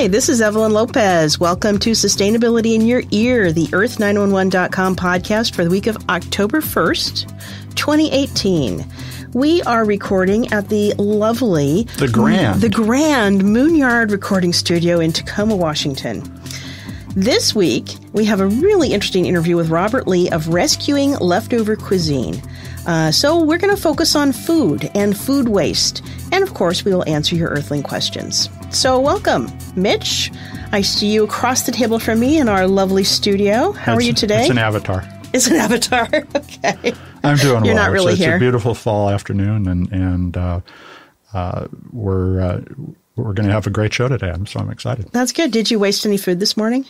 Hi, this is Evelyn Lopez. Welcome to Sustainability in Your Ear, the Earth911.com podcast for the week of October 1st, 2018. We are recording at the lovely... The Grand Moonyard Recording Studio in Tacoma, Washington. This week, we have a really interesting interview with Robert Lee of Rescuing Leftover Cuisine. So we're going to focus on food and food waste. And of course, we will answer your Earthling questions. So welcome, Mitch. I see you across the table from me in our lovely studio. How are you today? It's an avatar. It's an avatar. Okay. I'm doing well. You're not really here. It's a beautiful fall afternoon, and we're going to have a great show today. So I'm excited. That's good. Did you waste any food this morning?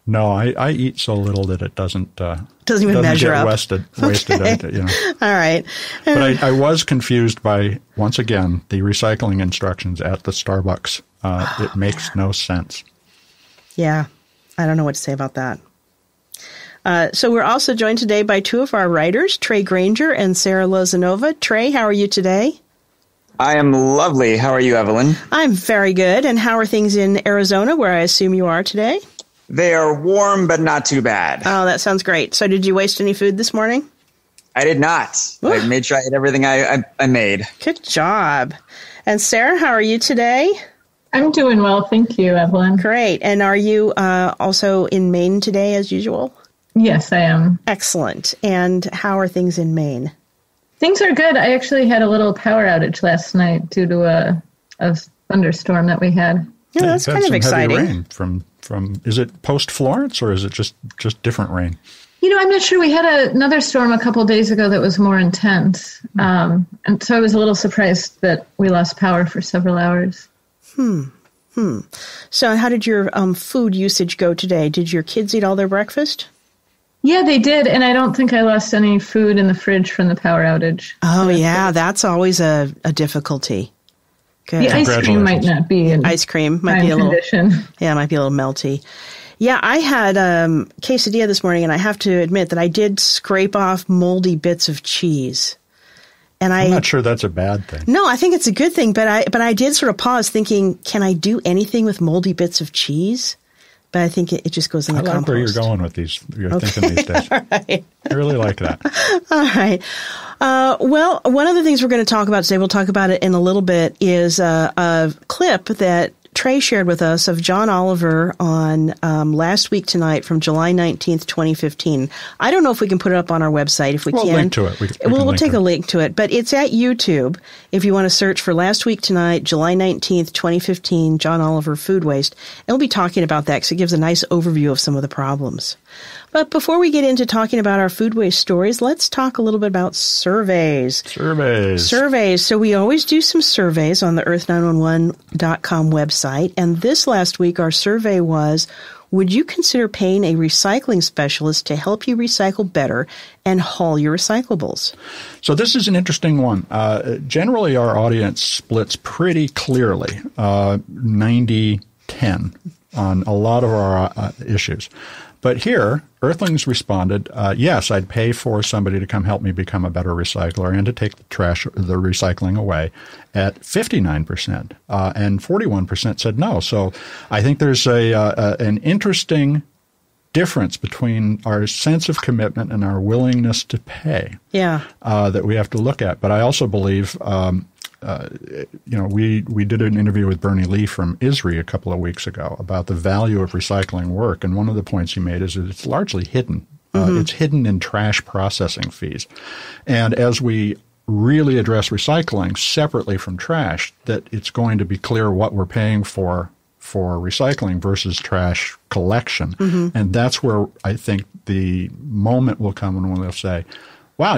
No, I eat so little that it doesn't even measure up. Wasted. Okay. All right. But I was confused by, once again, the recycling instructions at the Starbucks. It makes no sense. Yeah, I don't know what to say about that. So we're also joined today by two of our writers, Trey Granger and Sarah Lozanova. Trey, how are you today? I am lovely. How are you, Evelyn? I'm very good. And how are things in Arizona, where I assume you are today? They are warm, but not too bad. Oh, that sounds great. So did you waste any food this morning? I did not. Ooh. I made sure I ate everything I made. Good job. And Sarah, how are you today? I'm doing well. Thank you, Evelyn. Great. And are you also in Maine today, as usual? Yes, I am. Excellent. And how are things in Maine? Things are good. I actually had a little power outage last night due to a thunderstorm that we had. Yeah, that's kind of exciting. Heavy rain from is it post-Florence or is it just different rain? I'm not sure. We had another storm a couple of days ago that was more intense. And so I was a little surprised that we lost power for several hours. So how did your food usage go today? Did your kids eat all their breakfast? Yeah, they did. And I don't think I lost any food in the fridge from the power outage. Oh, yeah. That's always a difficulty. Good. The ice cream might not be in ice cream might be a little condition. Yeah, it might be a little melty. Yeah, I had quesadilla this morning, and I have to admit that I did scrape off moldy bits of cheese. And I'm not sure that's a bad thing. No, I think it's a good thing, but I did sort of pause thinking, can I do anything with moldy bits of cheese? But I think it just goes in the compost. I like where you're going with you're thinking these days. All right. I really like that. All right. Well, one of the things we're going to talk about today, we'll talk about it in a little bit, is a clip that Trey shared with us of John Oliver on last week tonight from July 19th, 2015. I don't know if we can put it up on our website. If we can. We'll link to it. We'll take a link to it. But it's at YouTube. If you want to search for Last Week Tonight, July 19th, 2015, John Oliver Food Waste. And we'll be talking about that because it gives a nice overview of some of the problems. But before we get into talking about our food waste stories, let's talk a little bit about surveys. Surveys. So we always do some surveys on the Earth911.com website. And this last week, our survey was, would you consider paying a recycling specialist to help you recycle better and haul your recyclables? So this is an interesting one. Generally, our audience splits pretty clearly, 90-10 on a lot of our issues. But here, Earthlings responded, yes, I'd pay for somebody to come help me become a better recycler and to take the recycling away at 59%. And 41% said no. So I think there's an interesting difference between our sense of commitment and our willingness to pay that we have to look at. But I also believe we did an interview with Bernie Lee from ISRI a couple of weeks ago about the value of recycling work. And one of the points he made is that it's largely hidden. It's hidden in trash processing fees. And as we really address recycling separately from trash, that it's going to be clear what we're paying for recycling versus trash collection. And that's where I think the moment will come when they'll say, wow,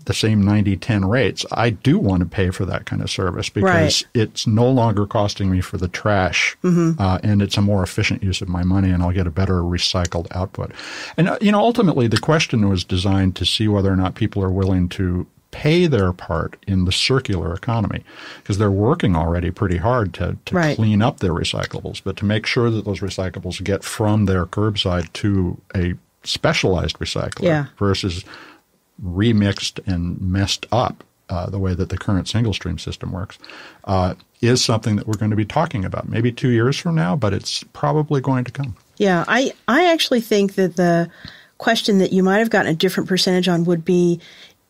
the same 90-10 rates, I do want to pay for that kind of service because it's no longer costing me for the trash and it's a more efficient use of my money and I'll get a better recycled output. And, ultimately the question was designed to see whether or not people are willing to pay their part in the circular economy because they're working already pretty hard to clean up their recyclables, but to make sure that those recyclables get from their curbside to a specialized recycler versus remixed and messed up the way that the current single-stream system works, is something that we're going to be talking about maybe 2 years from now, but it's probably going to come. Yeah, I actually think that the question that you might have gotten a different percentage on would be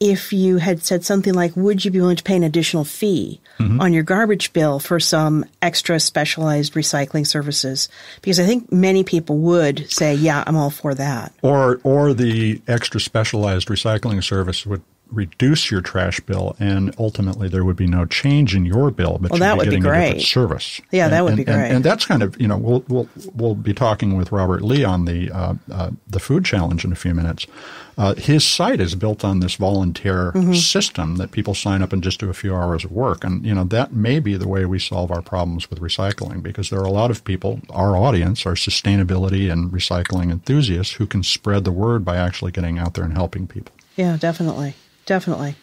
if you had said something like, would you be willing to pay an additional fee on your garbage bill for some extra specialized recycling services? Because I think many people would say, yeah, I'm all for that. Or the extra specialized recycling service would reduce your trash bill, and ultimately there would be no change in your bill, but you'd be getting a different service. Yeah, that would be great. And that's kind of, we'll be talking with Robert Lee on the food challenge in a few minutes. His site is built on this volunteer system that people sign up and just do a few hours of work. And, that may be the way we solve our problems with recycling, because there are a lot of people, our audience, are sustainability and recycling enthusiasts who can spread the word by actually getting out there and helping people. Yeah, definitely. Definitely.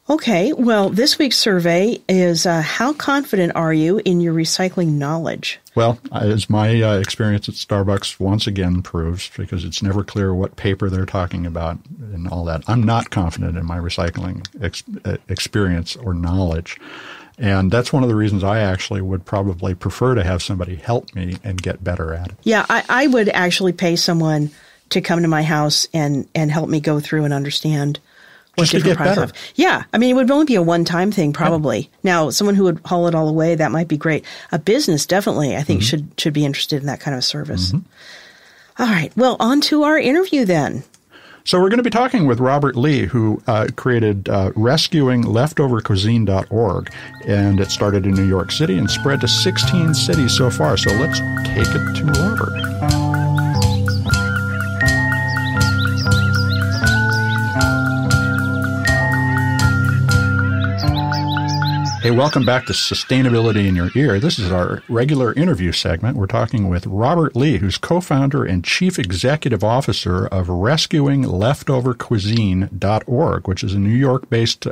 Okay, well, this week's survey is how confident are you in your recycling knowledge? Well, as my experience at Starbucks once again proves, because it's never clear what paper they're talking about and all that, I'm not confident in my recycling experience or knowledge. And that's one of the reasons I actually would probably prefer to have somebody help me and get better at it. Yeah, I would actually pay someone to come to my house and help me go through and understand just to get better. Yeah. I mean, it would only be a one-time thing, probably. Yeah. Now, someone who would haul it all away, that might be great. A business, definitely, I think, should be interested in that kind of service. All right. Well, on to our interview then. So we're going to be talking with Robert Lee, who created RescuingLeftoverCuisine.org, and it started in New York City and spread to 16 cities so far. So let's take it to Robert. Hey, welcome back to Sustainability in Your Ear. This is our regular interview segment. We're talking with Robert Lee, who's co-founder and chief executive officer of RescuingLeftoverCuisine.org, which is a New York-based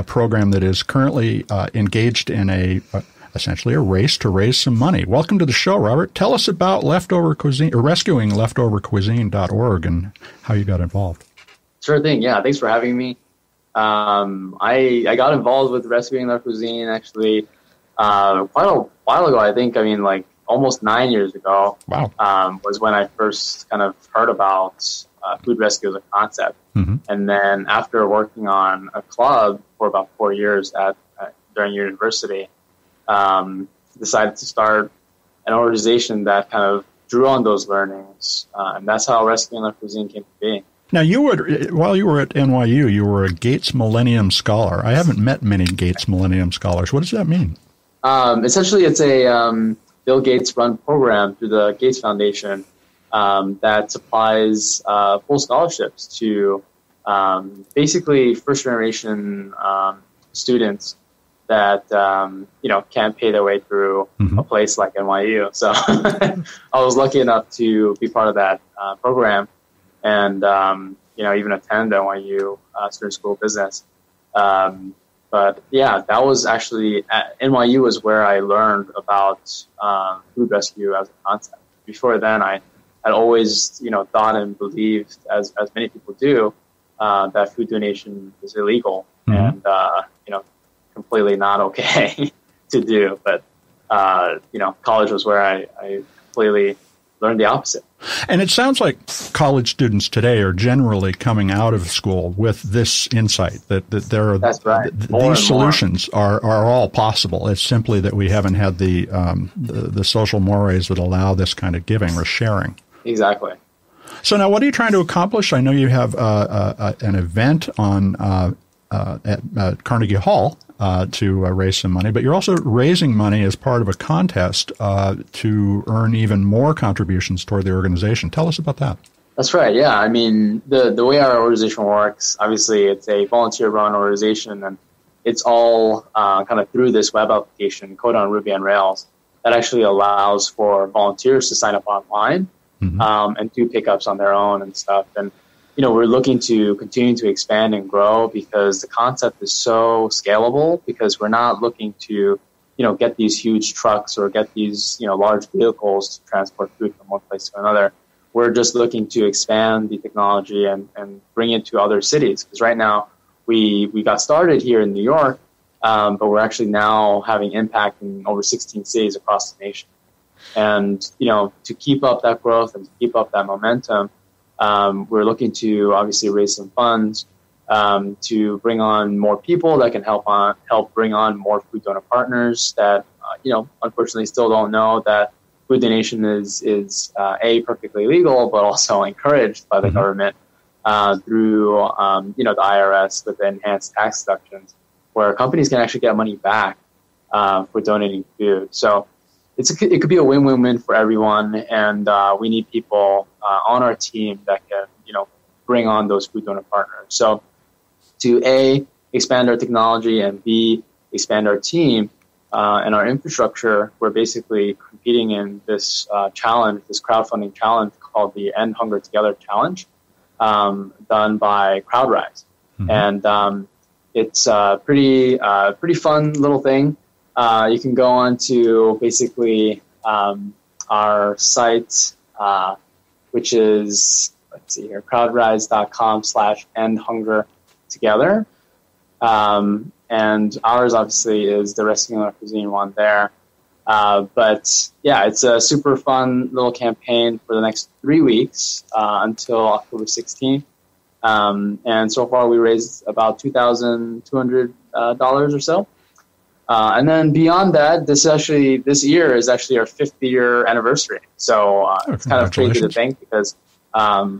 program that is currently engaged in essentially a race to raise some money. Welcome to the show, Robert. Tell us about Leftover Cuisine, or RescuingLeftoverCuisine.org, and how you got involved. Sure thing. Yeah, thanks for having me. I got involved with Rescuing Leftover Cuisine actually quite a while ago. I think, like almost 9 years ago. Wow. Was when I first kind of heard about food rescue as a concept. And then after working on a club for about 4 years during university, decided to start an organization that kind of drew on those learnings. And that's how Rescuing Leftover Cuisine came to be. Now, while you were at NYU, you were a Gates Millennium Scholar. I haven't met many Gates Millennium Scholars. What does that mean? Essentially, it's a Bill Gates-run program through the Gates Foundation that supplies full scholarships to basically first-generation students that can't pay their way through a place like NYU. So I was lucky enough to be part of that program. And, even attend NYU Student School of Business. But yeah, that was actually at NYU was where I learned about food rescue as a concept. Before then, I had always, thought and believed, as many people do, that food donation is illegal and, completely not okay to do. But, college was where I completely learned the opposite. And it sounds like college students today are generally coming out of school with this insight that there are these solutions are all possible. It's simply that we haven't had the social mores that allow this kind of giving or sharing. Exactly. So now, what are you trying to accomplish? I know you have an event at Carnegie Hall to raise some money, but you're also raising money as part of a contest to earn even more contributions toward the organization. Tell us about that. That's right. Yeah. I mean, the way our organization works, obviously it's a volunteer-run organization, and it's all kind of through this web application, Code on Ruby on Rails, that actually allows for volunteers to sign up online and do pickups on their own and stuff. And we're looking to continue to expand and grow because the concept is so scalable, because we're not looking to, get these huge trucks or get these, large vehicles to transport food from one place to another. We're just looking to expand the technology and bring it to other cities. Because right now we got started here in New York, but we're actually now having impact in over 16 cities across the nation. And, to keep up that growth and to keep up that momentum, we're looking to obviously raise some funds to bring on more people that can help bring on more food donor partners that, unfortunately still don't know that food donation is perfectly legal, but also encouraged by the government through, the IRS with the enhanced tax deductions, where companies can actually get money back for donating food. So it could be a win-win-win for everyone, and we need people on our team that can, bring on those food donor partners. So to A, expand our technology, and B, expand our team and our infrastructure, we're basically competing in this challenge, this crowdfunding challenge called the End Hunger Together Challenge, done by CrowdRise. And it's a pretty fun little thing. You can go on to basically our site, which is, let's see here, crowdrise.com/endhungertogether. And ours obviously is the Rescuing Our Cuisine one there. But yeah, it's a super fun little campaign for the next 3 weeks until October 16th. And so far we raised about $2,200 or so. And then beyond that, this year is actually our 5th year anniversary. So it's kind of crazy to think because, I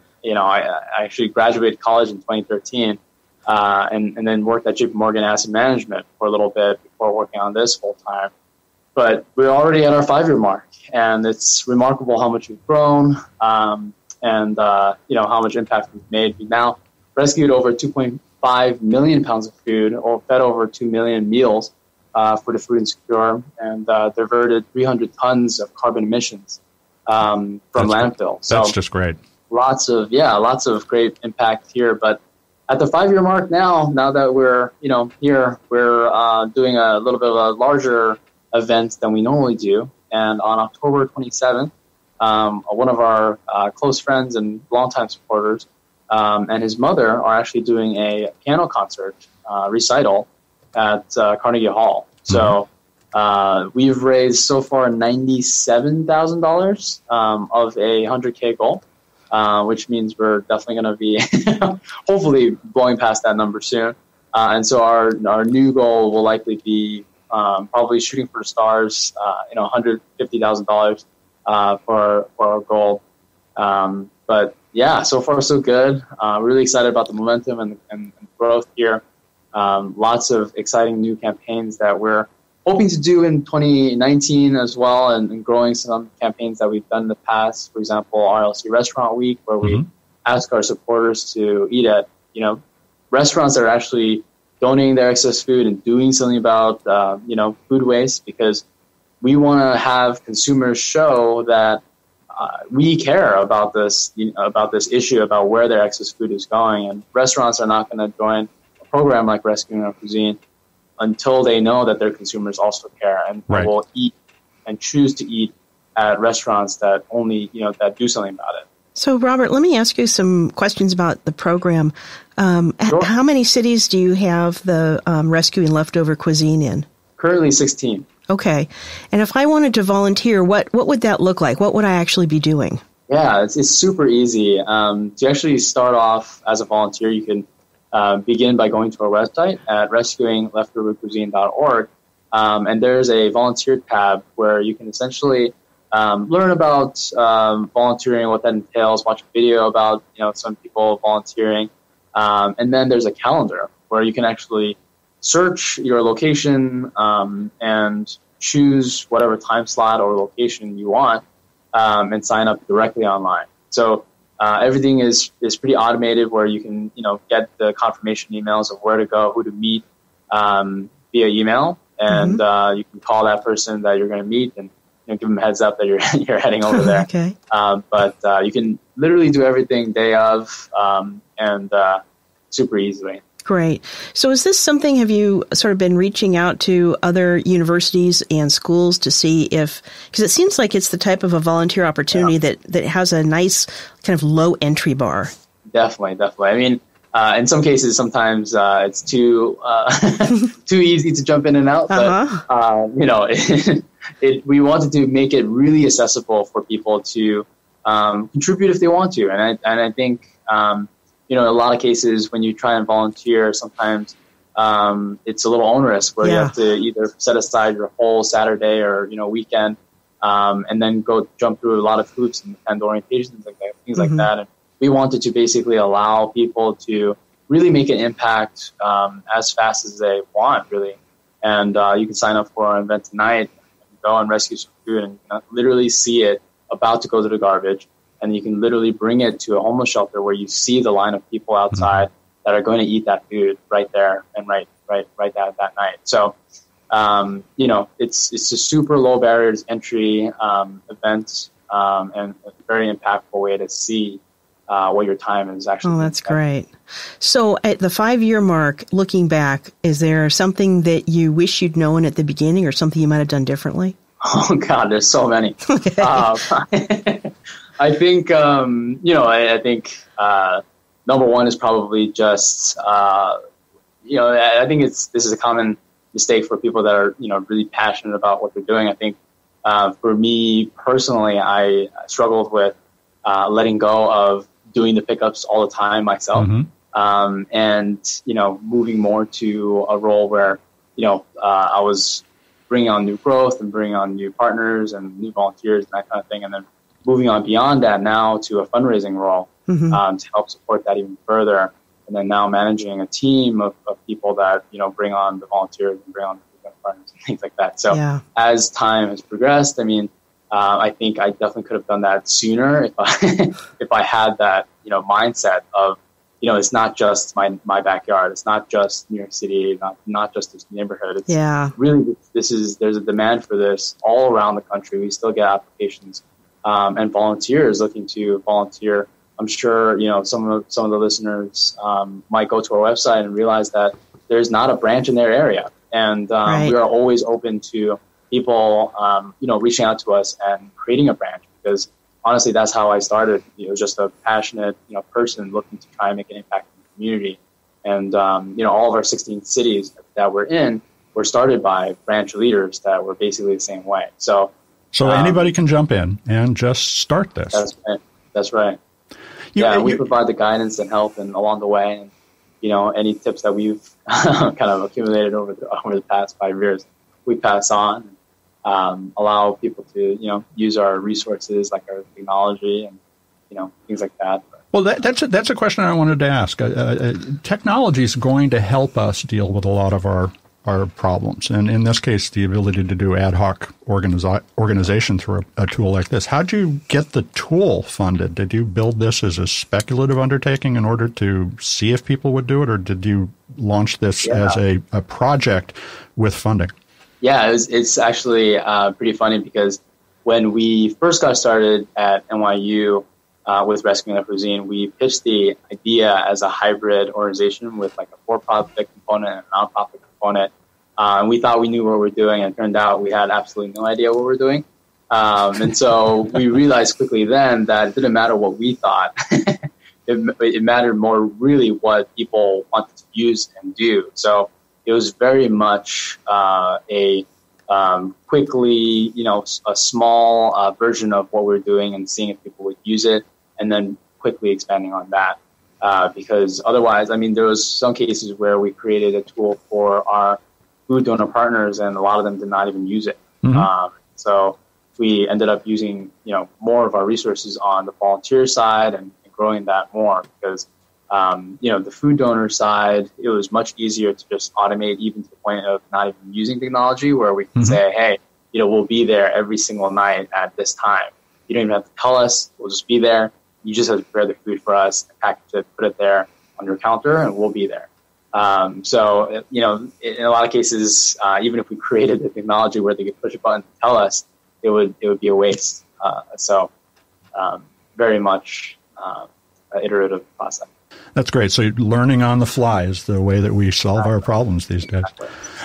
actually graduated college in 2013 and then worked at JP Morgan Asset Management for a little bit before working on this full time. But we're already at our 5-year mark, and it's remarkable how much we've grown and how much impact we've made. We've now rescued over 2.5 million pounds of food, or fed over 2 million meals for the food insecure, and diverted 300 tons of carbon emissions from landfill. So that's just great. Lots of great impact here. But at the 5-year mark now that we're here, we're doing a little bit of a larger event than we normally do. And on October 27th, one of our close friends and longtime supporters and his mother are actually doing a piano concert recital at Carnegie Hall. So we've raised so far $97,000 of a 100K goal, which means we're definitely going to be hopefully blowing past that number soon. And so our new goal will likely be probably shooting for the stars, $150,000 for our goal. But yeah, so far so good. Really excited about the momentum and growth here. Lots of exciting new campaigns that we're hoping to do in 2019 as well, and growing some campaigns that we've done in the past. For example, RLC Restaurant Week, where we ask our supporters to eat at restaurants that are actually donating their excess food and doing something about food waste, because we want to have consumers show that we care about this issue about where their excess food is going, and restaurants are not going to join a program like Rescuing Our Cuisine until they know that their consumers also care and will eat and choose to eat at restaurants that only that do something about it. So, Robert, let me ask you some questions about the program. Sure. How many cities do you have the Rescuing Leftover Cuisine in? Currently 16. Okay. And if I wanted to volunteer, what would that look like? What would I actually be doing? Yeah, it's super easy. To actually start off as a volunteer, you can begin by going to our website at rescuingleftovercuisine.org. And there's a volunteer tab where you can essentially learn about volunteering, what that entails, watch a video about some people volunteering. And then there's a calendar where you can actually search your location and choose whatever time slot or location you want and sign up directly online. So everything is pretty automated, where you can get the confirmation emails of where to go, who to meet via email, and you can call that person that you're going to meet and give them a heads up that you're heading over there. Okay. But you can literally do everything day of and super easily. Great. So is this something, have you sort of been reaching out to other universities and schools to see because it seems like it's the type of a volunteer opportunity that has a nice kind of low entry bar. Definitely. I mean, in some cases, sometimes it's too too easy to jump in and out. But we wanted to make it really accessible for people to contribute if they want to. And I think in a lot of cases when you try and volunteer, sometimes it's a little onerous where you have to either set aside your whole Saturday or weekend, and then go jump through a lot of hoops and orientations like that, things like that. And we wanted to basically allow people to really make an impact as fast as they want, really. And you can sign up for our event tonight, and go and rescue some food, and literally see it about to go to the garbage. And you can literally bring it to a homeless shelter where you see the line of people outside that are going to eat that food right there and right that night. So, it's a super low barriers entry event, and a very impactful way to see what your time is actually. Oh, that's great. So at the 5-year mark, looking back, is there something that you wish you'd known at the beginning or something you might have done differently? Oh, God, there's so many. Okay. I think, I think number one is probably just, I think this is a common mistake for people that are, really passionate about what they're doing. I think for me personally, I struggled with letting go of doing the pickups all the time myself, and, moving more to a role where, I was bringing on new growth and bringing on new partners and new volunteers and that kind of thing. And then moving on beyond that now to a fundraising role to help support that even further. And then now managing a team of people that, bring on the volunteers and bring on the partners and things like that. So as time has progressed, I mean, I think I definitely could have done that sooner if I had that, mindset of, it's not just my backyard. It's not just New York City, not just this neighborhood. It's really, there's a demand for this all around the country. We still get applications and volunteers looking to volunteer. I'm sure, some of the listeners might go to our website and realize that there's not a branch in their area. And we are always open to people, reaching out to us and creating a branch, because honestly, that's how I started. Just a passionate, person looking to try and make an impact in the community. And, all of our 16 cities that we're in were started by branch leaders that were basically the same way. So anybody can jump in and just start this. That's right. We provide the guidance and help and along the way, and any tips that we've kind of accumulated over the past 5 years, we pass on. Allow people to use our resources like our technology and things like that. Well, that's a question I wanted to ask. Technology is going to help us deal with a lot of our problems, and in this case, the ability to do ad hoc organization through a tool like this. How'd you get the tool funded? Did you build this as a speculative undertaking in order to see if people would do it, or did you launch this as a project with funding? Yeah, it's actually pretty funny, because when we first got started at NYU with Rescuing the Cuisine, we pitched the idea as a hybrid organization with like a for-profit component and a non-profit component. And we thought we knew what we were doing, and it turned out we had absolutely no idea what we were doing. And so we realized quickly then that it didn't matter what we thought. It mattered more really what people wanted to use and do. So it was very much a quickly, a small version of what we're doing and seeing if people would use it, and then quickly expanding on that. Because otherwise, I mean, there was some cases where we created a tool for our food donor partners, and a lot of them did not even use it. So we ended up using, more of our resources on the volunteer side and growing that more, because the food donor side, it was much easier to just automate, even to the point of not even using technology, where we can say, hey, we'll be there every single night at this time. You don't even have to tell us. We'll just be there. You just have to prepare the food for us, package it, put it there on your counter, and we'll be there. So, in a lot of cases, even if we created the technology where they could push a button to tell us, it would be a waste. So very much an iterative process. That's great. So learning on the fly is the way that we solve our problems these days.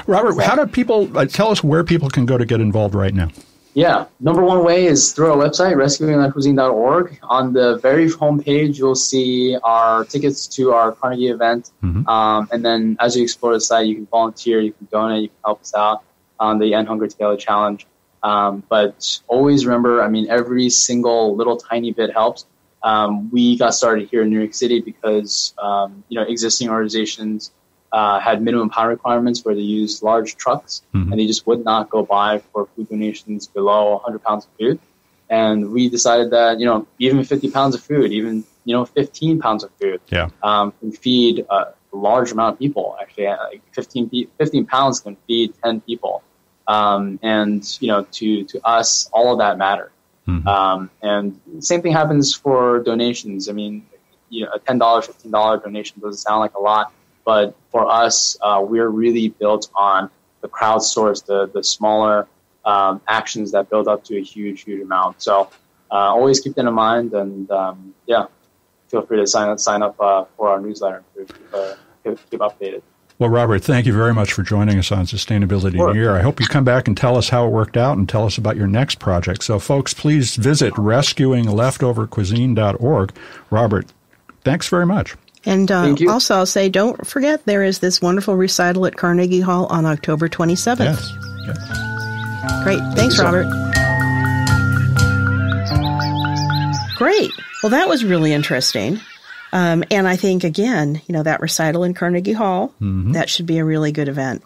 Robert, how do people tell us where people can go to get involved right now? Yeah. Number one way is through our website, rescuingleftcuisine.org. On the very homepage, you'll see our tickets to our Carnegie event. And then as you explore the site, you can volunteer, you can donate, you can help us out on the End Hunger Together Challenge. But always remember, every single little tiny bit helps. We got started here in New York City because, existing organizations had minimum pound requirements where they used large trucks and they just would not go by for food donations below 100 pounds of food. And we decided that, even 50 pounds of food, even, 15 pounds of food can feed a large amount of people. Actually, like 15 pounds can feed 10 people. And to us, all of that matters. And same thing happens for donations. A $10, $15 donation doesn't sound like a lot, but for us, we're really built on the crowdsource, the smaller actions that build up to a huge, huge amount. So always keep that in mind, and feel free to sign up for our newsletter to keep updated. Well, Robert, thank you very much for joining us on Sustainability in a Year. I hope you come back and tell us how it worked out and tell us about your next project. So, folks, please visit rescuingleftovercuisine.org. Robert, thanks very much. And also, I'll say, don't forget, there is this wonderful recital at Carnegie Hall on October 27th. Yes. Great. Thanks, Robert. Great. Well, that was really interesting. And I think, again, that recital in Carnegie Hall, that should be a really good event.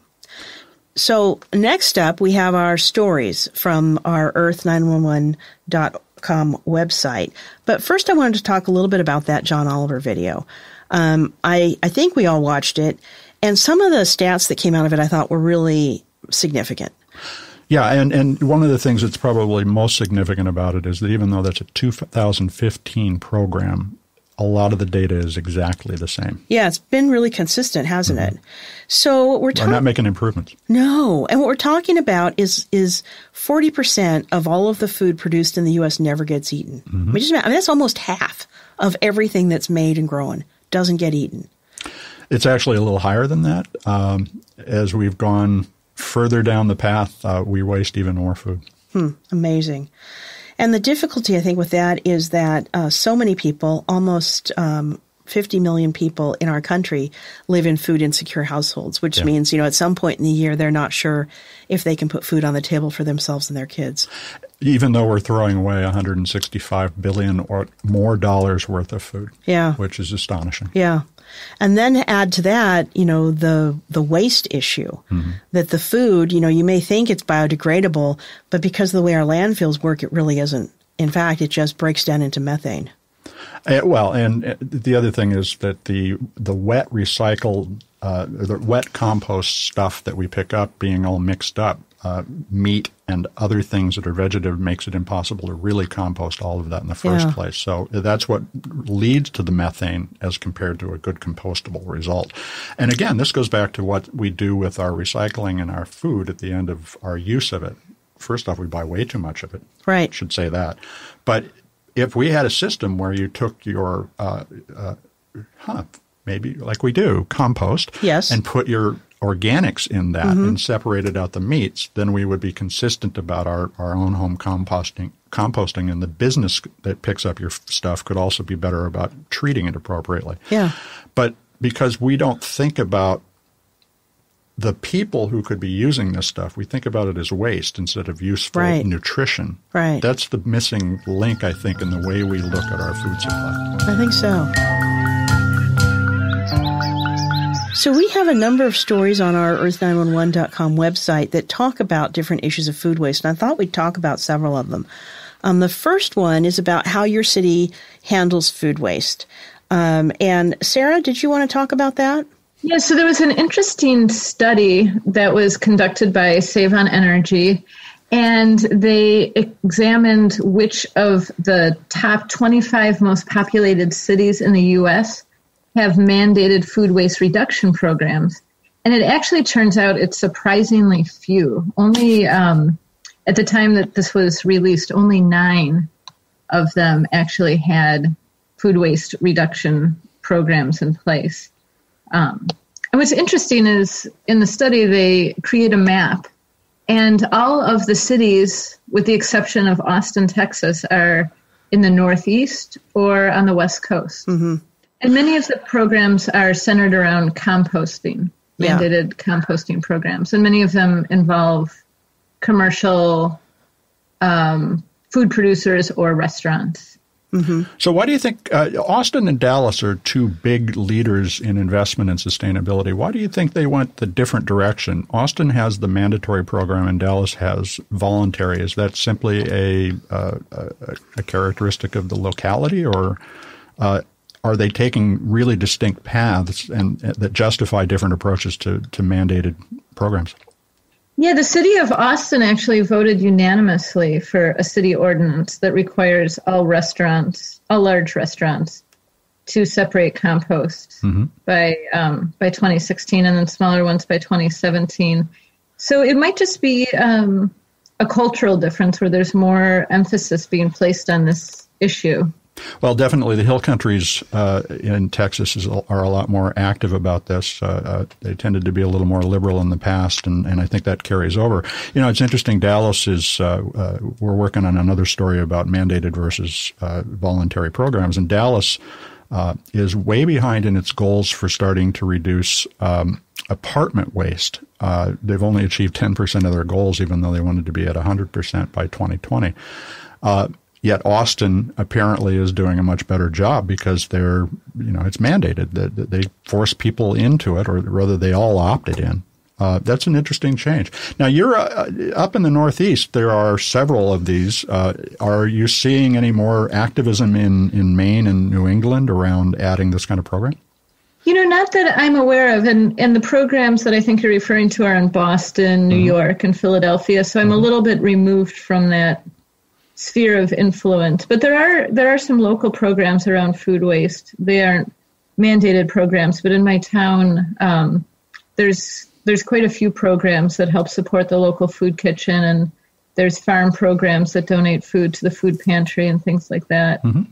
So next up, we have our stories from our Earth911.com website. But first, I wanted to talk a little bit about that John Oliver video. I think we all watched it, and some of the stats that came out of it I thought were really significant. Yeah, and one of the things that's probably most significant about it is that even though that's a 2015 program, a lot of the data is exactly the same. Yeah, it's been really consistent, hasn't it? So we're not making improvements. No, and what we're talking about is 40% of all of the food produced in the U.S. never gets eaten. That's almost half of everything that's made and grown doesn't get eaten. It's actually a little higher than that. As we've gone further down the path, we waste even more food. Amazing. And the difficulty, I think, with that is that so many people, almost 50 million people in our country, live in food insecure households, which means, at some point in the year, they're not sure if they can put food on the table for themselves and their kids. Even though we're throwing away $165 billion or more dollars worth of food, which is astonishing. Yeah. And then add to that, the waste issue, that the food, you may think it's biodegradable, but because of the way our landfills work, it really isn't. In fact, it just breaks down into methane. Well, and the other thing is that the wet recycled, the wet compost stuff that we pick up being all mixed up, meat and other things that are vegetative makes it impossible to really compost all of that in the first place. So that's what leads to the methane as compared to a good compostable result. And again, this goes back to what we do with our recycling and our food at the end of our use of it. First off, we buy way too much of it. Right. I should say that. But if we had a system where you took your maybe like we do, compost, and put your organics in that and separated out the meats, then we would be consistent about our own home composting, and the business that picks up your stuff could also be better about treating it appropriately. Yeah. But because we don't think about the people who could be using this stuff, we think about it as waste instead of useful nutrition. Right. That's the missing link, I think, in the way we look at our food supply. I think so. So we have a number of stories on our Earth911.com website that talk about different issues of food waste, and I thought we'd talk about several of them. The first one is about how your city handles food waste. And Sarah, did you want to talk about that? Yeah, so there was an interesting study that was conducted by Save on Energy, and they examined which of the top 25 most populated cities in the U.S. have mandated food waste reduction programs. And it actually turns out it's surprisingly few. Only at the time that this was released, only 9 of them actually had food waste reduction programs in place. And what's interesting is in the study, they create a map And all of the cities, with the exception of Austin, Texas, are in the Northeast or on the West Coast. Mm-hmm. And many of the programs are centered around composting, mandated composting programs. And many of them involve commercial food producers or restaurants. Mm-hmm. So why do you think Austin and Dallas are two big leaders in investment and sustainability? Why do you think they went the different direction? Austin has the mandatory program and Dallas has voluntary. Is that simply a characteristic of the locality, or are they taking really distinct paths and that justify different approaches to mandated programs? Yeah, the city of Austin actually voted unanimously for a city ordinance that requires all large restaurants, to separate compost by 2016, and then smaller ones by 2017. So it might just be a cultural difference where there's more emphasis being placed on this issue. Well, definitely the hill countries in Texas are a lot more active about this. They tended to be a little more liberal in the past, and I think that carries over. You know, it's interesting. Dallas is we're working on another story about mandated versus voluntary programs, and Dallas is way behind in its goals for starting to reduce apartment waste. They've only achieved 10% of their goals, even though they wanted to be at 100% by 2020. Yet Austin apparently is doing a much better job because it's mandated that they force people into it, or rather they all opted in. That's an interesting change. Now, you're up in the Northeast. There are several of these. Are you seeing any more activism in Maine and New England around adding this kind of program? Not that I'm aware of. And the programs that I think you're referring to are in Boston, New York, and Philadelphia. So I'm a little bit removed from that sphere of influence. But there are some local programs around food waste. They aren't mandated programs, but in my town, there's quite a few programs that help support the local food kitchen, and there's farm programs that donate food to the food pantry and things like that. Mm-hmm.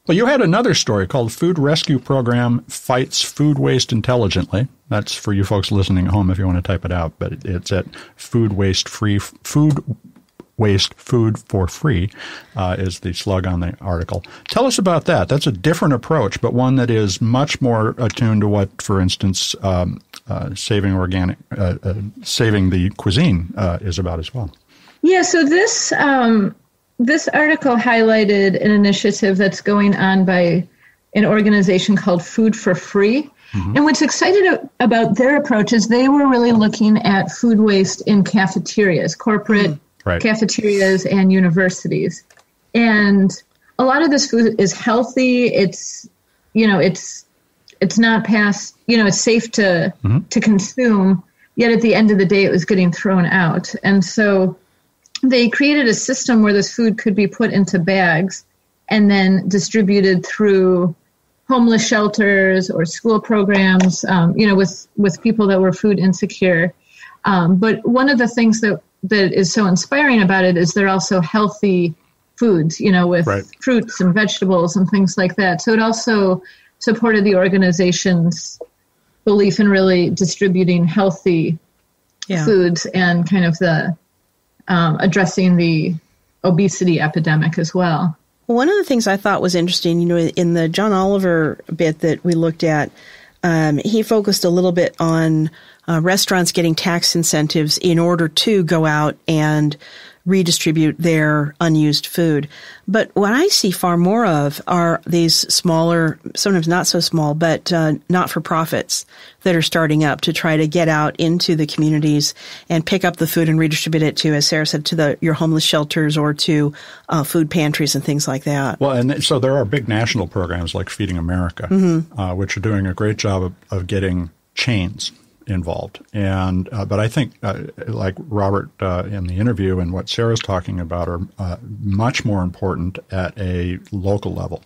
Well, you had another story called Food Rescue Program Fights Food Waste Intelligently. That's for you folks listening at home if you want to type it out, but it's at Food Food for Free is the slug on the article. Tell us about that. That's a different approach, but one that is much more attuned to what, for instance, saving the cuisine is about as well. Yeah, so this article highlighted an initiative that's going on by an organization called Food for Free. Mm-hmm. And what's exciting about their approach is they were really looking at food waste in cafeterias, corporate cafeterias and universities. And a lot of this food is healthy. It's not past, it's safe to consume. Yet at the end of the day, it was getting thrown out. And so they created a system where this food could be put into bags and then distributed through homeless shelters or school programs, with people that were food insecure. But one of the things that is so inspiring about it is they're also healthy foods, with fruits and vegetables and things like that. So it also supported the organization's belief in really distributing healthy foods and kind of the addressing the obesity epidemic as well. One of the things I thought was interesting, in the John Oliver bit that we looked at, he focused a little bit on restaurants getting tax incentives in order to go out and redistribute their unused food. But what I see far more of are these smaller, sometimes not so small, but not-for-profits that are starting up to try to get out into the communities and pick up the food and redistribute it to, as Sarah said, to your homeless shelters or to food pantries and things like that. Well, and so there are big national programs like Feeding America, which are doing a great job of getting chains involved. And but I think, like Robert in the interview and what Sarah's talking about, are much more important at a local level,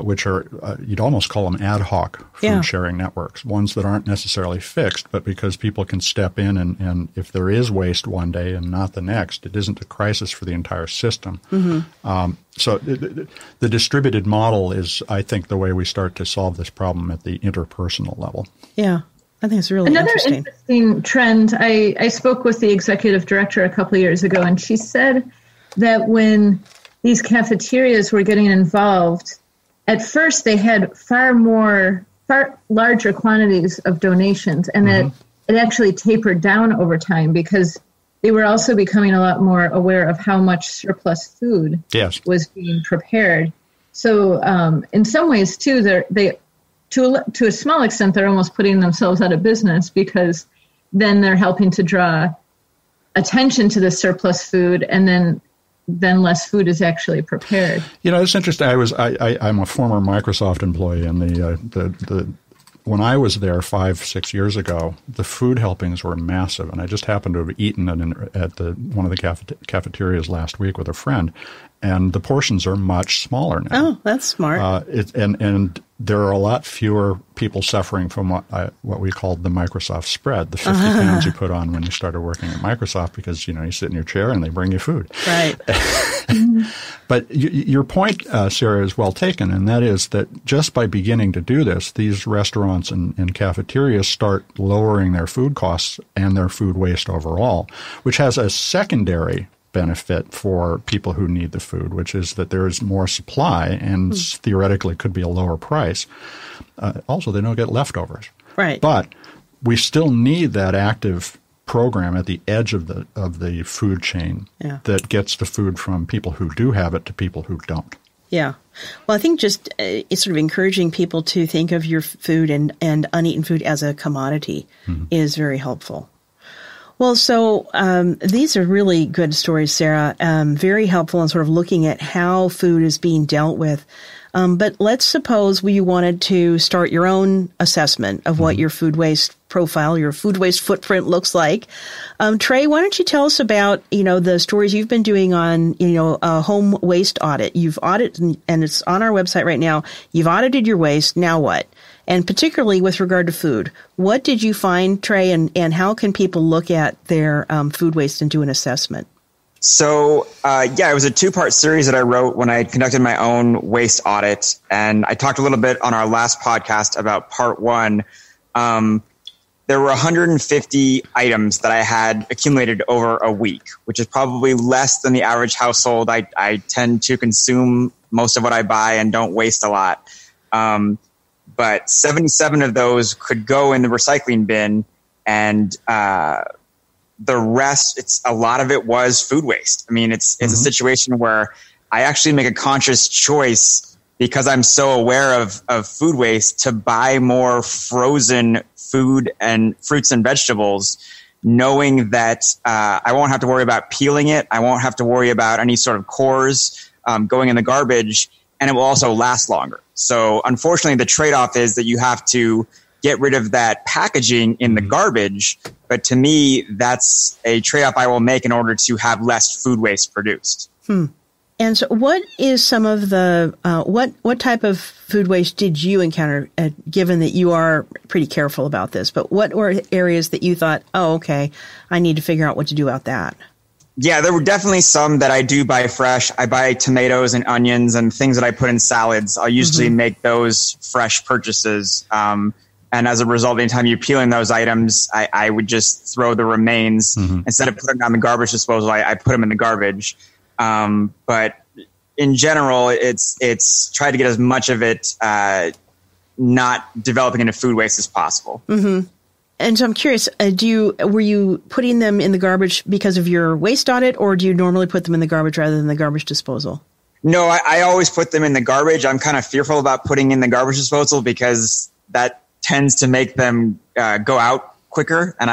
which are, you'd almost call them ad hoc food sharing networks, ones that aren't necessarily fixed, but because people can step in and if there is waste one day and not the next, it isn't a crisis for the entire system. So the distributed model is, I think, the way we start to solve this problem at the interpersonal level. Yeah. I think it's really Another interesting trend, I spoke with the executive director a couple of years ago, and she said that when these cafeterias were getting involved, at first they had far larger quantities of donations, and that it actually tapered down over time because they were also becoming a lot more aware of how much surplus food was being prepared. So in some ways, too, to a small extent, they're almost putting themselves out of business because then they're helping to draw attention to the surplus food, and then less food is actually prepared. It's interesting. I'm a former Microsoft employee, and the when I was there 5-6 years ago, the food helpings were massive, and I just happened to have eaten at one of the cafeterias last week with a friend, and the portions are much smaller now. Oh, that's smart. And there are a lot fewer people suffering from what we called the Microsoft spread, the 50 pounds you put on when you started working at Microsoft, because you sit in your chair and they bring you food. Right. But your point, Sarah, is well taken, and that is that just by beginning to do this, these restaurants and cafeterias start lowering their food costs and their food waste overall, which has a secondary benefit for people who need the food, which is that there is more supply and theoretically could be a lower price. Also, they don't get leftovers. Right. But we still need that active program at the edge of the food chain that gets the food from people who do have it to people who don't. Yeah. Well, I think just it's sort of encouraging people to think of your food and uneaten food as a commodity is very helpful. Well, so these are really good stories, Sarah. Very helpful in sort of looking at how food is being dealt with. But let's suppose you wanted to start your own assessment of what your food waste profile, your food waste footprint looks like. Trey, why don't you tell us about, the stories you've been doing on, a home waste audit. You've audited, and it's on our website right now. You've audited your waste. Now what? And particularly with regard to food, what did you find, Trey, and how can people look at their food waste and do an assessment? So, it was a 2-part series that I wrote when I conducted my own waste audit. And I talked a little bit on our last podcast about part 1. There were 150 items that I had accumulated over a week, which is probably less than the average household. I tend to consume most of what I buy and don't waste a lot. But 77 of those could go in the recycling bin, and the rest, a lot of it was food waste. I mean, it's a situation where I actually make a conscious choice, because I'm so aware of food waste, to buy more frozen food and fruits and vegetables, knowing that I won't have to worry about peeling it. I won't have to worry about any sort of cores going in the garbage, and it will also last longer. So unfortunately, the trade-off is that you have to get rid of that packaging in the garbage. But to me, that's a trade-off I will make in order to have less food waste produced. And so what is some of the, what type of food waste did you encounter, given that you are pretty careful about this? But what were areas that you thought, oh, okay, I need to figure out what to do about that? Yeah, there were definitely some that I do buy fresh. I buy tomatoes and onions and things that I put in salads. I'll usually make those fresh purchases. And as a result, anytime you're peeling those items, I would just throw the remains. Instead of putting them on the garbage disposal, I put them in the garbage. But in general, it's try to get as much of it not developing into food waste as possible. And so I'm curious, were you putting them in the garbage because of your waste audit, or do you normally put them in the garbage rather than the garbage disposal? No, I always put them in the garbage. I'm kind of fearful about putting in the garbage disposal because that tends to make them go out quicker. And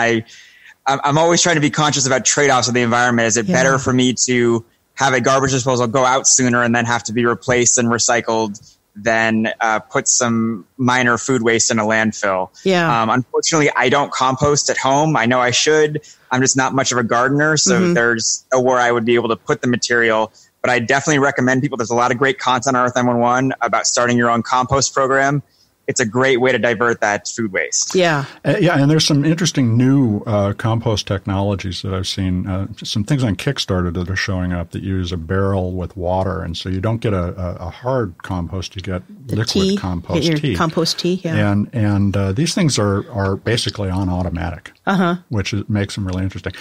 I'm always trying to be conscious about trade-offs of the environment. Is it better for me to have a garbage disposal go out sooner and then have to be replaced and recycled than put some minor food waste in a landfill? Unfortunately, I don't compost at home. I know I should. I'm just not much of a gardener, so there's nowhere I would be able to put the material. But I definitely recommend people. There's a lot of great content on Earth911 about starting your own compost program. it's a great way to divert that food waste. Yeah. And there's some interesting new compost technologies that I've seen. Some things on Kickstarter that are showing up that use a barrel with water, and so you don't get a hard compost, you get The liquid tea, compost your tea. compost tea, yeah. And these things are basically on automatic, which makes them really interesting.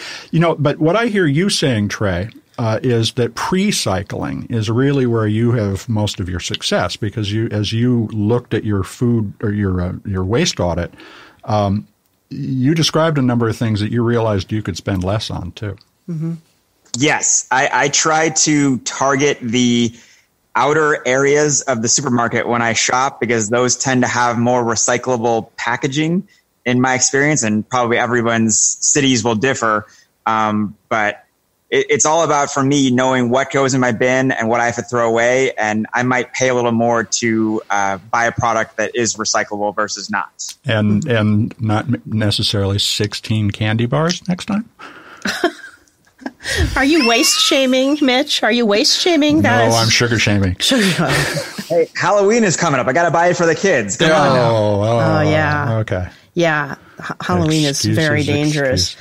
But what I hear you saying, Trey, is that pre-cycling is really where you have most of your success, because as you looked at your food or your waste audit, you described a number of things that you realized you could spend less on too. Mm-hmm. Yes, I try to target the outer areas of the supermarket when I shop, because those tend to have more recyclable packaging in my experience, and probably everyone's cities will differ. But it's all about, for me, knowing what goes in my bin and what I have to throw away. And I might pay a little more to buy a product that is recyclable versus not. And not necessarily 16 candy bars next time? Are you waste shaming, Mitch? Are you waste shaming? No, I'm sugar shaming. Hey, Halloween is coming up. I got to buy it for the kids. Come on now. Oh, yeah. Okay. Yeah. Halloween is very dangerous.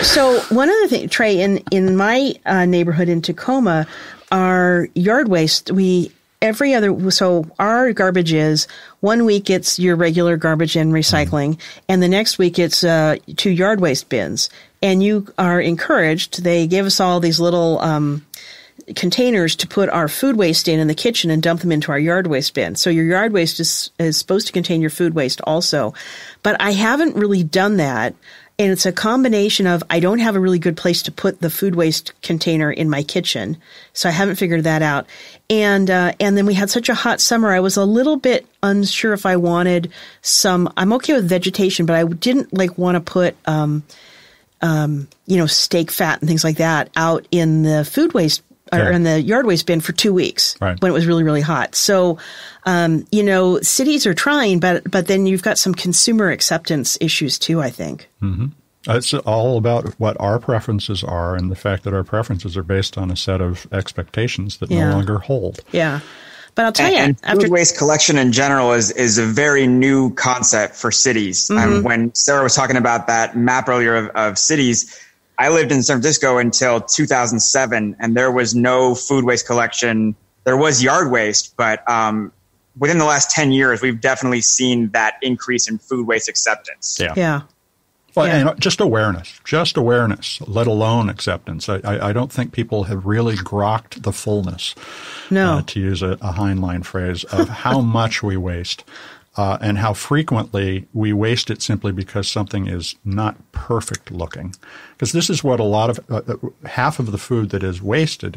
So one other thing, Trey, in my neighborhood in Tacoma, our yard waste, so our garbage is 1 week it's your regular garbage and recycling, and the next week it's 2 yard waste bins. And you are encouraged. They give us all these little containers to put our food waste in the kitchen and dump them into our yard waste bin. So your yard waste is supposed to contain your food waste also. But I haven't really done that. And it's a combination of, I don't have a really good place to put the food waste container in my kitchen. So I haven't figured that out. And then we had such a hot summer. I was a little bit unsure if I wanted I'm okay with vegetation, but I didn't want to put, steak fat and things like that out in the food waste or in the yard waste bin for 2 weeks when it was really, really hot. So, cities are trying, but then you've got some consumer acceptance issues too, I think. Mm-hmm. It's all about what our preferences are, and the fact that our preferences are based on a set of expectations that no longer hold. Yeah. But I'll tell you, and food waste collection in general is a very new concept for cities. Mm-hmm. When Sarah was talking about that map earlier of cities, I lived in San Francisco until 2007, and there was no food waste collection. There was yard waste, but within the last 10 years, we've definitely seen that increase in food waste acceptance. Yeah. Well, and just awareness, let alone acceptance. I don't think people have really grokked the fullness, to use a Heinlein phrase, of how much we waste. And how frequently we waste it simply because something is not perfect looking. Because this is what a lot of half of the food that is wasted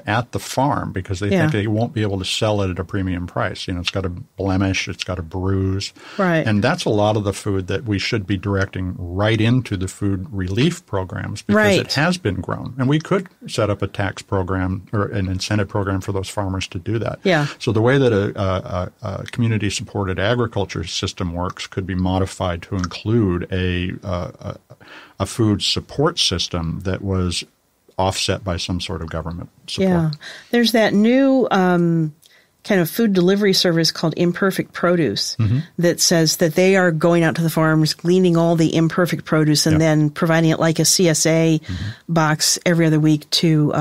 at the farm, because they think they won't be able to sell it at a premium price. It's got a blemish, it's got a bruise. Right. And that's a lot of the food that we should be directing right into the food relief programs, because it has been grown. And we could set up a tax program or an incentive program for those farmers to do that. Yeah. So the way that a community-supported agriculture system works could be modified to include a food support system that was offset by some sort of government support. Yeah. There's that new kind of food delivery service called Imperfect Produce that says that they are going out to the farms, gleaning all the imperfect produce, and then providing it like a CSA box every other week to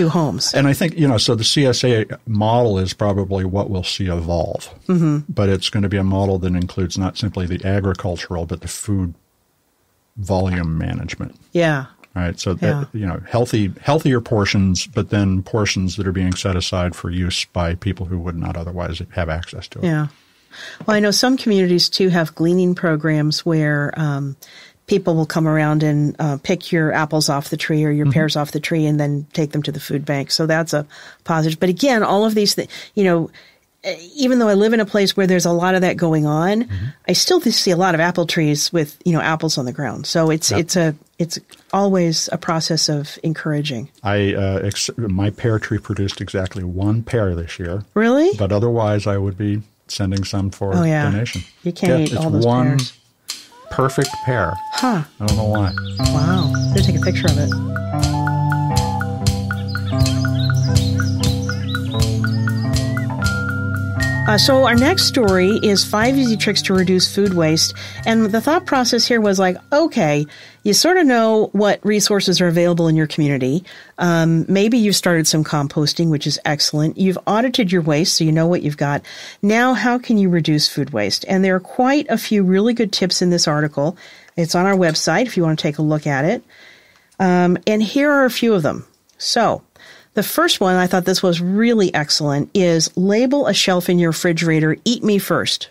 homes. And I think, so the CSA model is probably what we'll see evolve. But it's going to be a model that includes not simply the agricultural, but the food volume management. Yeah. Right. So that, healthier portions, but then portions that are being set aside for use by people who would not otherwise have access to it. Yeah. Well, I know some communities too have gleaning programs where people will come around and pick your apples off the tree or your pears off the tree and then take them to the food bank. So that's a positive. But again, all of these things, even though I live in a place where there's a lot of that going on, I still see a lot of apple trees with, apples on the ground. So it's always a process of encouraging. My pear tree produced exactly 1 pear this year. Really? But otherwise I would be sending some for donation. You can't eat all those one pears. Perfect pear. Huh. I don't know why. Wow. I'm going to take a picture of it. So our next story is 5 easy tricks to reduce food waste. And the thought process here was like, okay, you sort of know what resources are available in your community. Maybe you've started some composting, which is excellent. You've audited your waste, so you know what you've got. Now, how can you reduce food waste? And there are quite a few really good tips in this article. It's on our website if you want to take a look at it. And here are a few of them. So the first one, I thought this was really excellent, is label a shelf in your refrigerator, eat me first.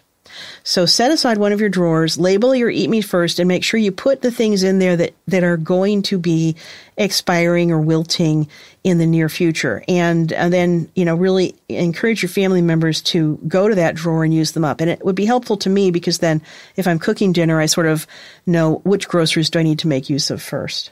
So set aside one of your drawers, label your eat me first, and make sure you put the things in there that are going to be expiring or wilting in the near future. And then, really encourage your family members to go to that drawer and use them up. And it would be helpful to me because then if I'm cooking dinner, I sort of know which groceries do I need to make use of first.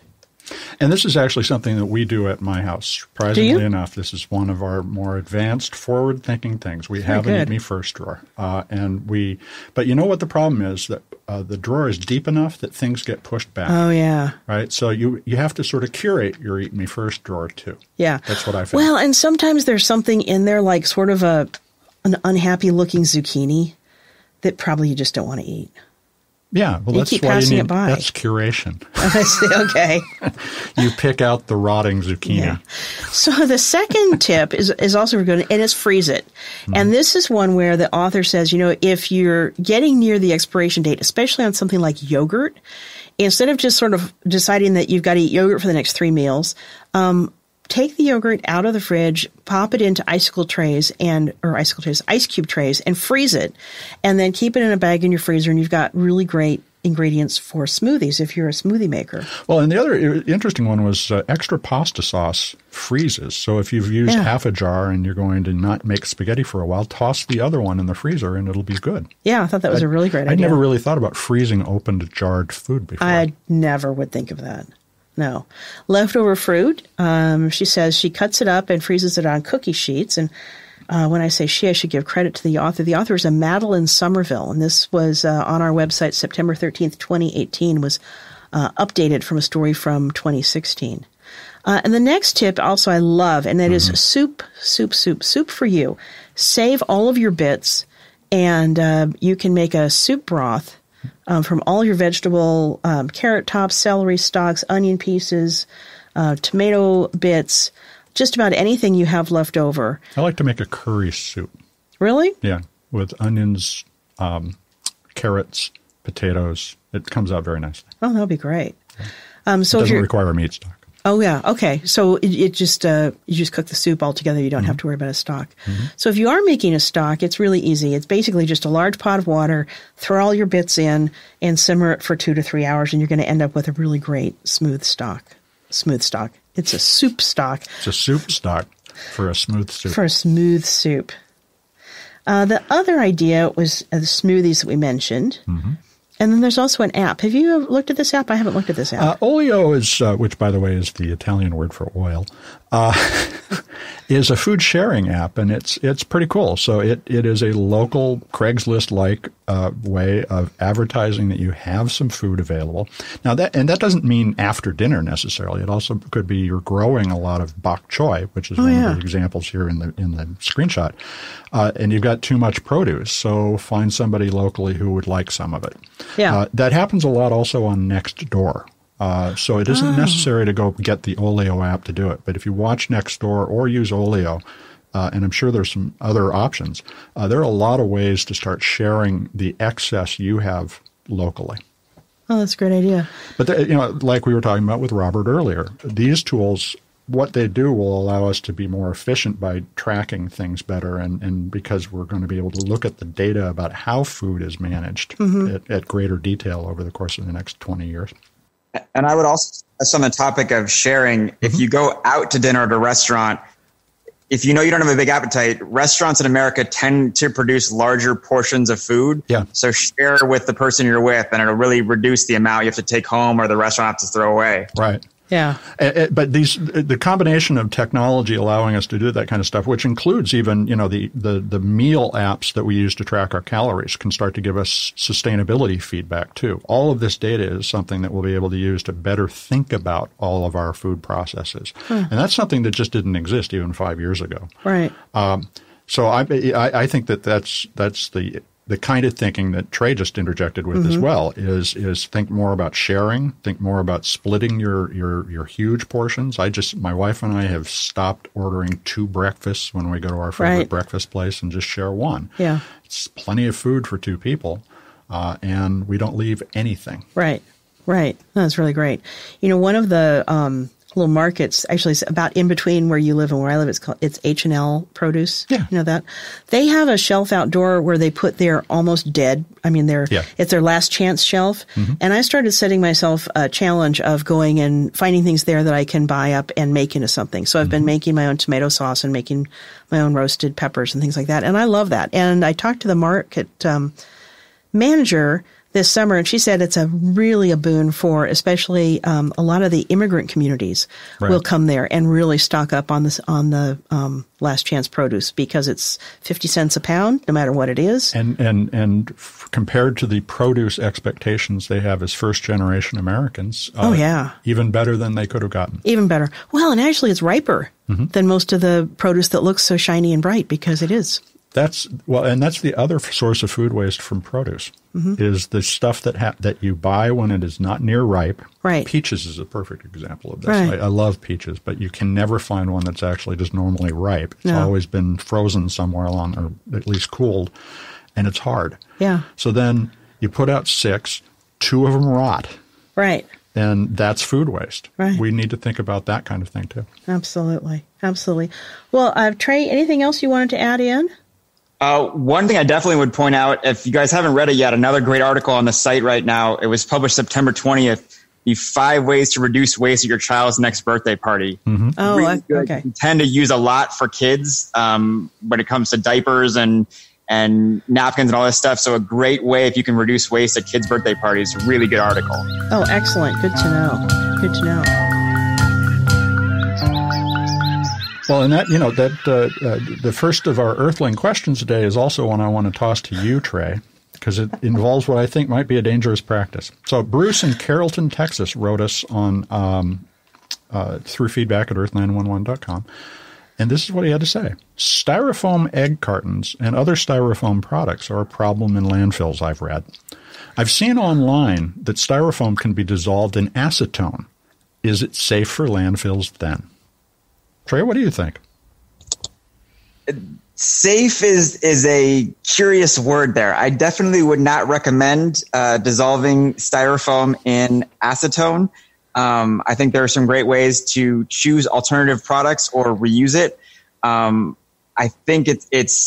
And this is actually something that we do at my house. Surprisingly enough, this is one of our more advanced, forward-thinking things. We have an Eat Me First drawer. But you know what the problem is? That the drawer is deep enough that things get pushed back. Oh, yeah. Right? So you have to sort of curate your Eat Me First drawer, too. Yeah. That's what I found. Well, and sometimes there's something in there like sort of an unhappy-looking zucchini that probably you just don't want to eat. Yeah, well, that's keep why passing you it need. by. That's curation. I see. Okay. You pick out the rotting zucchini. Yeah. So the second tip is also good, and it's freeze it. Mm-hmm. And this is one where the author says, if you're getting near the expiration date, especially on something like yogurt, instead of just sort of deciding that you've got to eat yogurt for the next 3 meals, take the yogurt out of the fridge, pop it into ice cube trays, and freeze it, and then keep it in a bag in your freezer, and you've got really great ingredients for smoothies if you're a smoothie maker. Well, and the other interesting one was extra pasta sauce freezes. So if you've used half a jar and you're going to not make spaghetti for a while, toss the other one in the freezer and it'll be good. Yeah, I thought that was a really great idea. I never really thought about freezing opened jarred food before. I never would think of that. No. Leftover fruit, she says she cuts it up and freezes it on cookie sheets. And when I say she, I should give credit to the author. The author is a Madeline Somerville, and this was on our website September 13th, 2018, was updated from a story from 2016. And the next tip also I love, and that is soup for you. Save all of your bits, and you can make a soup broth from all your vegetable, carrot tops, celery stalks, onion pieces, tomato bits, just about anything you have left over. I like to make a curry soup. Really? Yeah, with onions, carrots, potatoes. It comes out very nicely. Oh, that would be great. Yeah. So it doesn't require meat stock. Oh, yeah. Okay. So it just you just cook the soup all together. You don't have to worry about a stock. Mm-hmm. So if you are making a stock, it's really easy. It's basically just a large pot of water, throw all your bits in, and simmer it for 2 to 3 hours, and you're going to end up with a really great smooth stock. It's a soup stock. It's a soup stock for a smooth soup. For a smooth soup. The other idea was the smoothies that we mentioned. Mm-hmm. And then there's also an app. Have you looked at this app? I haven't looked at this app. Olio is, which by the way is the Italian word for oil, is a food sharing app, and it's pretty cool. So it is a local Craigslist-like way of advertising that you have some food available. Now that doesn't mean after dinner necessarily. It also could be you're growing a lot of bok choy, which is one of the examples here in the screenshot, and you've got too much produce. So find somebody locally who would like some of it. Yeah, that happens a lot also on Nextdoor. So it isn't necessary to go get the Olio app to do it. But if you watch Nextdoor or use Olio, and I'm sure there's some other options, there are a lot of ways to start sharing the excess you have locally. Oh, that's a great idea. But, like we were talking about with Robert earlier, these tools, what they do will allow us to be more efficient by tracking things better, and because we're going to be able to look at the data about how food is managed at greater detail over the course of the next 20 years. And I would also, on the topic of sharing, if you go out to dinner at a restaurant, if you know you don't have a big appetite, restaurants in America tend to produce larger portions of food. Yeah. So share with the person you're with, and it'll really reduce the amount you have to take home or the restaurant has to throw away. Right. Yeah. But the combination of technology allowing us to do that kind of stuff, which includes even, the meal apps that we use to track our calories, can start to give us sustainability feedback too. All of this data is something that we'll be able to use to better think about all of our food processes. And that's something that just didn't exist even 5 years ago. Right. So I think that's the kind of thinking that Trey just interjected with as well is think more about sharing, think more about splitting your huge portions. My wife and I have stopped ordering 2 breakfasts when we go to our favorite breakfast place and just share one. Yeah. It's plenty of food for 2 people, and we don't leave anything. Right. That's really great. One of the little markets, actually it's about in between where you live and where I live, it's H&L Produce. Yeah. You know that? They have a shelf outdoor where they put their almost dead, it's their last chance shelf. And I started setting myself a challenge of going and finding things there that I can buy up and make into something. So I've been making my own tomato sauce and making my own roasted peppers and things like that. And I love that. And I talked to the market manager this summer, and she said it's really a boon for especially a lot of the immigrant communities will come there and really stock up on the last chance produce because it's 50 cents a pound, no matter what it is. And compared to the produce expectations they have as first generation Americans, even better than they could have gotten. Even better. Well, and actually it's riper than most of the produce that looks so shiny and bright because it is. That's the other source of food waste from produce is the stuff that you buy when it is not near ripe. Right. Peaches is a perfect example of this. Right. I love peaches, but you can never find one that's actually just normally ripe. It's always been frozen somewhere along, or at least cooled, and it's hard. Yeah. So then you put out 6, 2 of them rot. Right. And that's food waste. Right. We need to think about that kind of thing too. Absolutely. Well, Trey, anything else you wanted to add in? One thing I definitely would point out, if you guys haven't read it yet, another great article on the site right now. It was published September 20th. The 5 ways to reduce waste at your child's next birthday party. Oh, really good. Okay. You tend to use a lot for kids when it comes to diapers and napkins and all this stuff. So a great way if you can reduce waste at kids' birthday parties. Really good article. Oh, excellent. Good to know. Well, and the first of our Earthling questions today is also one I want to toss to you, Trey, because it involves what I think might be a dangerous practice. So Bruce in Carrollton, Texas, wrote us on through feedback at Earth911.com, and this is what he had to say. Styrofoam egg cartons and other styrofoam products are a problem in landfills, I've read. I've seen online that styrofoam can be dissolved in acetone. Is it safe for landfills then? Trey, what do you think? Safe is a curious word there. I definitely would not recommend dissolving styrofoam in acetone. I think there are some great ways to choose alternative products or reuse it. I think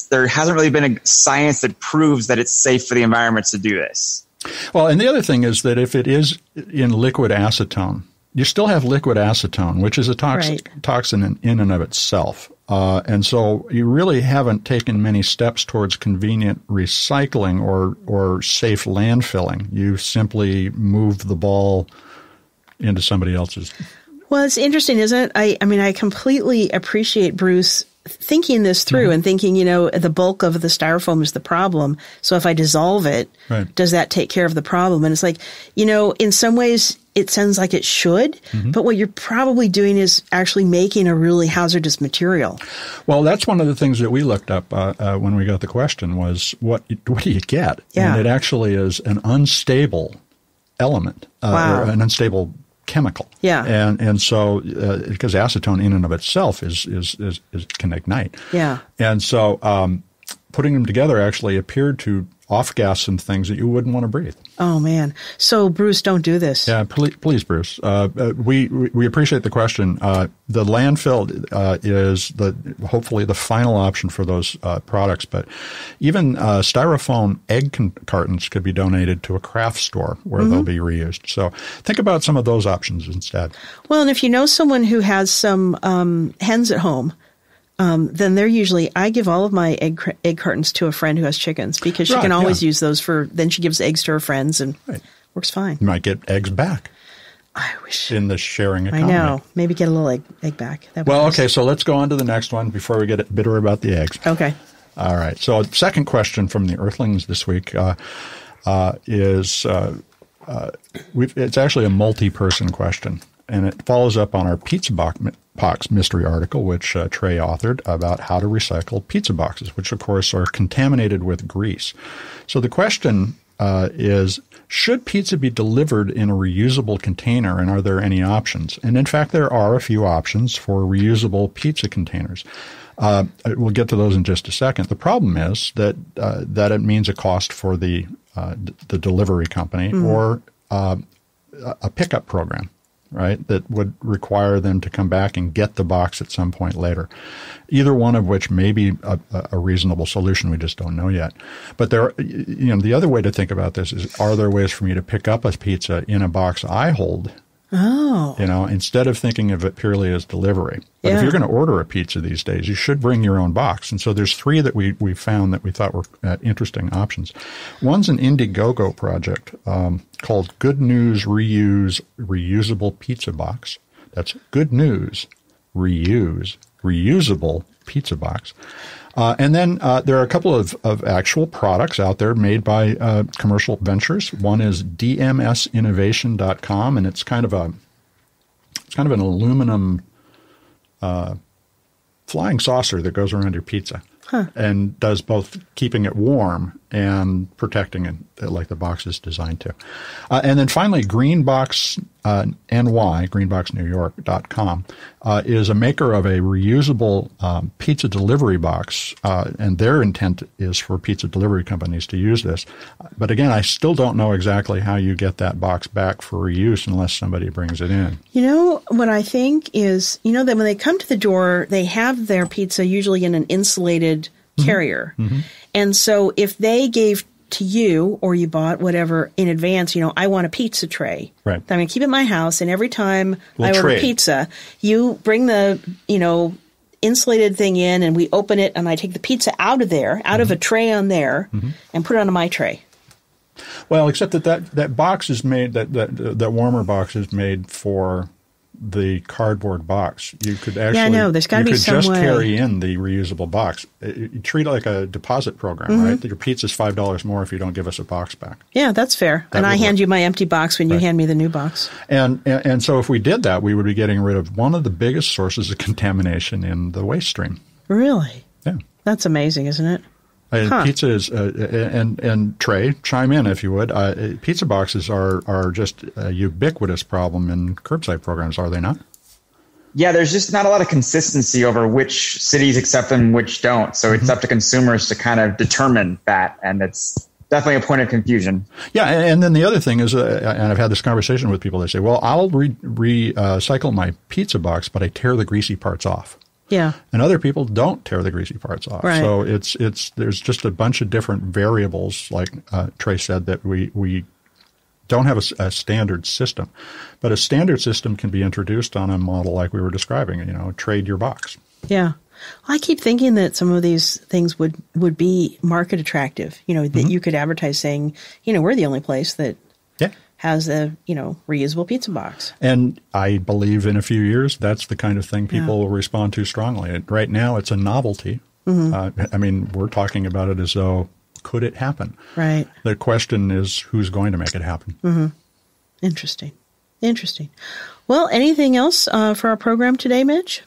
there hasn't really been a science that proves that it's safe for the environment to do this. Well, and the other thing is that if it is in liquid acetone, you still have liquid acetone, which is a toxin in and of itself. And so you really haven't taken many steps towards convenient recycling or safe landfilling. You simply move the ball into somebody else's. Well, it's interesting, isn't it? I completely appreciate Bruce thinking this through and thinking, the bulk of the styrofoam is the problem. So if I dissolve it, does that take care of the problem? And it's like, in some ways it sounds like it should, but what you're probably doing is actually making a really hazardous material. Well, that's one of the things that we looked up when we got the question was, what do you get? Yeah. And it actually is an unstable element, or an unstable chemical. Yeah. And so because acetone in and of itself can ignite. Yeah. And so putting them together actually appeared to off-gas some things that you wouldn't want to breathe. Oh, man. So, Bruce, don't do this. Yeah, please, Bruce. We appreciate the question. The landfill is hopefully the final option for those products, but even styrofoam egg cartons could be donated to a craft store where they'll be reused. So think about some of those options instead. Well, and if you know someone who has some hens at home, then they're usually, I give all of my egg cartons to a friend who has chickens because she can always use those then she gives eggs to her friends and works fine. You might get eggs back. I wish. In the sharing economy. I know. Maybe get a little egg back. Okay, so let's go on to the next one before we get bitter about the eggs. Okay. All right. So second question from the Earthlings this week is it's actually a multi-person question. and it follows up on our pizza box mystery article, which Trey authored about how to recycle pizza boxes, which, of course, are contaminated with grease. So the question is, should pizza be delivered in a reusable container, and are there any options? And, in fact, there are a few options for reusable pizza containers. We'll get to those in just a second. The problem is that it means a cost for the delivery company or a pickup program, right, that would require them to come back and get the box at some point later. Either one of which may be a reasonable solution. We just don't know yet. But the other way to think about this is, are there ways for me to pick up a pizza in a box I hold? Oh. Instead of thinking of it purely as delivery. But if you're going to order a pizza these days, you should bring your own box. And so there's 3 that we found that we thought were interesting options. One's an Indiegogo project called Good News Reusable Pizza Box. That's Good News Reusable Pizza Box. And then there are a couple of actual products out there made by commercial ventures. One is dmsinnovation.com, and it's kind of an aluminum flying saucer that goes around your pizza and does both keeping it warm and protecting it like the box is designed to. And then finally, Greenbox NY, greenboxnewyork.com, is a maker of a reusable pizza delivery box, and their intent is for pizza delivery companies to use this. But again, I still don't know exactly how you get that box back for reuse unless somebody brings it in. What I think is, that when they come to the door, they have their pizza usually in an insulated carrier. Mm-hmm. And so if they gave to you or you bought whatever in advance, I want a pizza tray. Right. I'm going to keep it in my house, and every time I order pizza, you bring the, insulated thing in, and we open it, and I take the pizza out of there, out of a tray on there, and put it onto my tray. Well, except that box is made, that warmer box is made for the cardboard box. You could actually, I know. There's got to be some way. You could just carry in the reusable box. You treat it like a deposit program, right? Your pizza's $5 more if you don't give us a box back. Yeah, that's fair. And I hand you my empty box when you hand me the new box. And so if we did that, we would be getting rid of one of the biggest sources of contamination in the waste stream. Really? Yeah. That's amazing, isn't it? Pizza is, and Trey, chime in if you would. Pizza boxes are just a ubiquitous problem in curbside programs, are they not? Yeah, there's just not a lot of consistency over which cities accept them, which don't. So it's up to consumers to kind of determine that, and it's definitely a point of confusion. Yeah, and then the other thing is, and I've had this conversation with people, they say, well, I'll recycle my pizza box, but I tear the greasy parts off. Yeah. And other people don't tear the greasy parts off. Right. So there's just a bunch of different variables, like Trey said, that we don't have a standard system. But a standard system can be introduced on a model like we were describing, trade your box. Yeah. Well, I keep thinking that some of these things would be market attractive, that you could advertise saying, we're the only place that has a, reusable pizza box. And I believe in a few years, that's the kind of thing people will respond to strongly. Right now, it's a novelty. We're talking about it as though, could it happen? Right. The question is, who's going to make it happen? Mm-hmm. Interesting. Well, anything else for our program today, Mitch?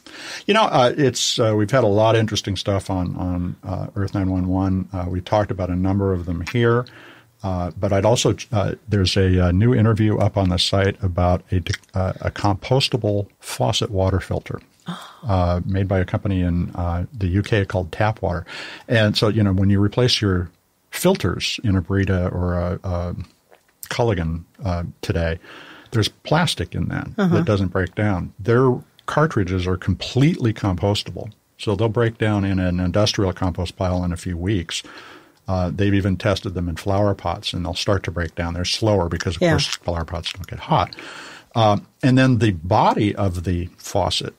It's we've had a lot of interesting stuff on Earth911. We talked about a number of them here. But I'd also there's a new interview up on the site about a compostable faucet water filter made by a company in the UK called Tap Water. And so, when you replace your filters in a Brita or a Culligan today, there's plastic in that that doesn't break down. Their cartridges are completely compostable. So they'll break down in an industrial compost pile in a few weeks. They've even tested them in flower pots, and they'll start to break down. They're slower because, of course, flower pots don't get hot. And then the body of the faucet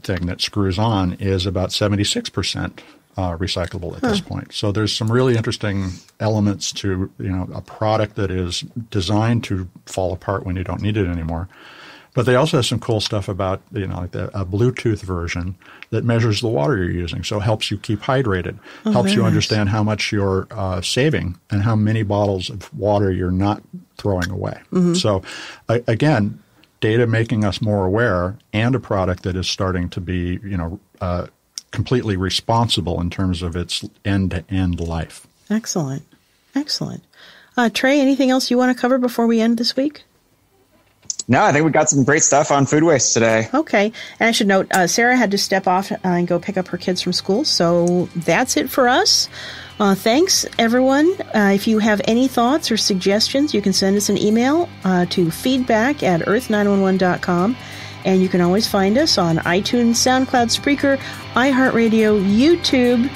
thing that screws on is about 76% recyclable at this point. So there's some really interesting elements to a product that is designed to fall apart when you don't need it anymore. But they also have some cool stuff about, like a Bluetooth version that measures the water you're using. So it helps you keep hydrated, helps you understand how much you're saving and how many bottles of water you're not throwing away. So again, data making us more aware, and a product that is starting to be, completely responsible in terms of its end-to-end life. Excellent. Excellent. Trey, anything else you want to cover before we end this week? No, I think we got some great stuff on food waste today. Okay. And I should note, Sarah had to step off and go pick up her kids from school. So that's it for us. Thanks, everyone. If you have any thoughts or suggestions, you can send us an email to feedback@earth911.com. And you can always find us on iTunes, SoundCloud, Spreaker, iHeartRadio, YouTube,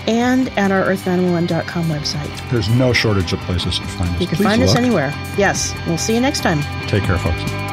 and at our Earth911.com website. There's no shortage of places to find us. You can find us anywhere. Yes. We'll see you next time. Take care, folks.